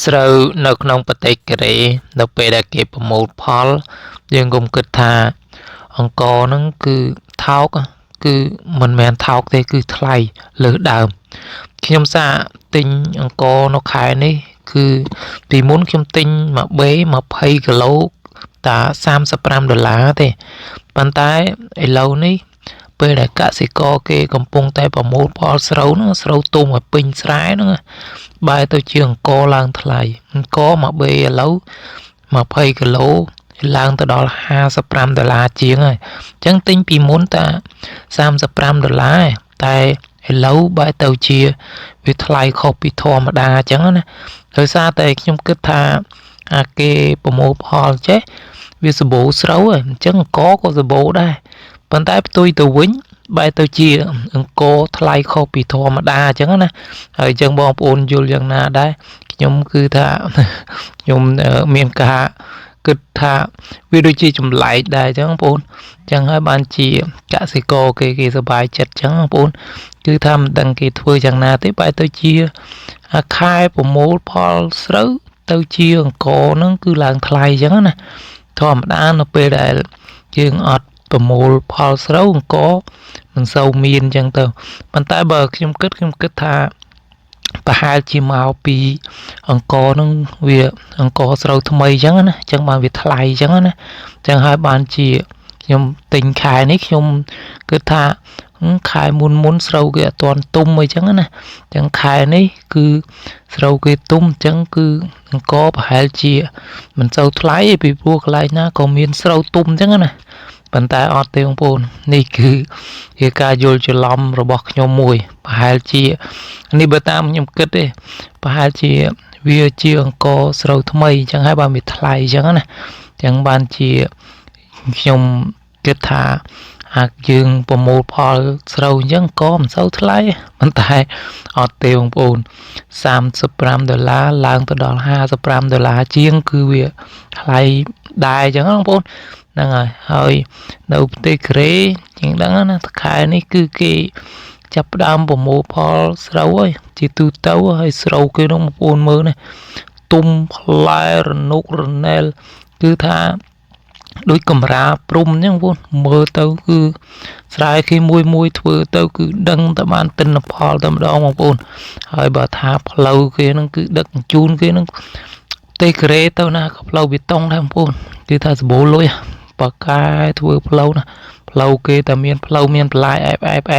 ស្រូវនៅក្នុងប្រទេសកូរ៉េនៅពេលដែលគេប្រមូលផលយើងកុំគិតថាអង្គហ្នឹងគឺថោកគឺមិនមែនថោកទេគឺថ្លៃលើសដើមខ្ញុំសាកទិញអង្គនៅខែនេះគឺពីមុនខ្ញុំទិញមួយបេ20គីឡូតា$35ទេប៉ុន្តែឥឡូវនេះពេលដែលកសិករគេកំពុងតែប្រមូលផលស្រូវហ្នឹងស្រូវទុំឲ្យពេញស្រែហ្នឹងបែរទៅជាអង្គឡើងថ្លៃអង្គមួយបេឥឡូវ20គីឡូឡើងទៅដល់$55ជាងហើយអញ្ចឹងទិញពីមុនតា$35តែឥឡូវបែរទៅជាវាថ្លៃខុសពីធម្មតាអញ្ចឹងណាដោយសារតែខ្ញុំគិតថាអាគេប្រមូលផលចេះវាសម្បូរស្រូវអញ្ចឹងអង្គក៏សម្បូរដែរប៉ុន្តែផ្ទុយទៅវិញបែរទៅជាអង្គថ្លៃខុសពីធម្មតាអញ្ចឹងណាហើយអញ្ចឹងបងប្អូនយល់យ៉ាងណាដែរខ្ញុំគឺថាខ្ញុំមានការគិតថាវាដូចជាចម្លែកដែរអញ្ចឹងបងប្អូនអញ្ចឹងហើយបានជាកសិករគេសប្បាយចិត្តអញ្ចឹងបងប្អូនគឺថាមិនដឹងគេធ្វើយ៉ាងណាទេបែរទៅជាខែប្រមូលផលស្រូវទៅជាអង្គហ្នឹងគឺឡើងថ្លៃអញ្ចឹងណាធម្មតានៅពេលដែលយើងអត់ប្រមូលផលស្រូវអង្គមិនសូវមានអញ្ចឹងទៅប៉ុន្តែបើខ្ញុំគិតថាប្រហែលជាមកពីអង្គហ្នឹងវាអង្គស្រូវថ្មីអញ្ចឹងណាអញ្ចឹងបានវាថ្លៃអញ្ចឹងណាអញ្ចឹងហើយបានជាខ្ញុំទិញខែនេះខ្ញុំគិតថាខែមុនស្រូវគេអត់ទាន់ទុំអីចឹងណាអញ្ចឹងខែនេះគឺស្រូវគេទុំអញ្ចឹងគឺអង្គប្រហែលជាមិនសូវថ្លៃពីព្រោះកន្លែងណាក៏មានស្រូវទុំអញ្ចឹងណាប៉ុន្តែអត់ទេបងប្អូននេះគឺជាការយល់ច្រឡំរបស់ខ្ញុំមួយប្រហែលជានេះបើតាមខ្ញុំគិតទេប្រហែលជាវាជាអង្គស្រូវថ្មីអញ្ចឹងហើយបានវាថ្លៃអញ្ចឹងណាអញ្ចឹងបានជាខ្ញុំគិតថាហากយើងប្រមូលផលស្រូវអញ្ចឹងក៏មិនសូវថ្លៃប៉ុន្តែអត់ទេបងប្អូន$35ឡើងទៅដល់$55ជាងគឺវាថ្លៃដែរអញ្ចឹងបងប្អូនហ្នឹងហើយនៅប្រទេសកូរ៉េជាងដឹងណាខែនេះគឺគេចាប់ផ្ដើមប្រមូលផលស្រូវហើយជាទូទៅហើយស្រូវគេនោះបងប្អូនមើលណាទុំផ្លែរនុករណែលគឺថាដូចកំរាព្រំអញ្ចឹងបងប្អូនមើលទៅគឺស្រែគេមួយធ្វើទៅគឺដឹងតែបានទិន្នផលតែម្ដងបងប្អូនហើយបើថាផ្លូវគេហ្នឹងគឺដឹកជញ្ជូនគេហ្នឹងប្រទេសកូរ៉េទៅណាក៏ផ្លូវបេតុងដែរបងប្អូនគឺថាសម្បូរលុយបកកែធ្វើផ្លូវណាផ្លូវគេតែមានផ្លូវមានបន្លាយអែប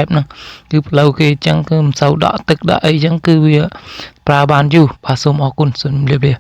ហ្នឹងគឺផ្លូវគេអញ្ចឹងគឺមិនសូវដក់ទឹកដក់អីអញ្ចឹងគឺវាប្រើបានយូរបាទសូមអរគុណសូមជម្រាបលា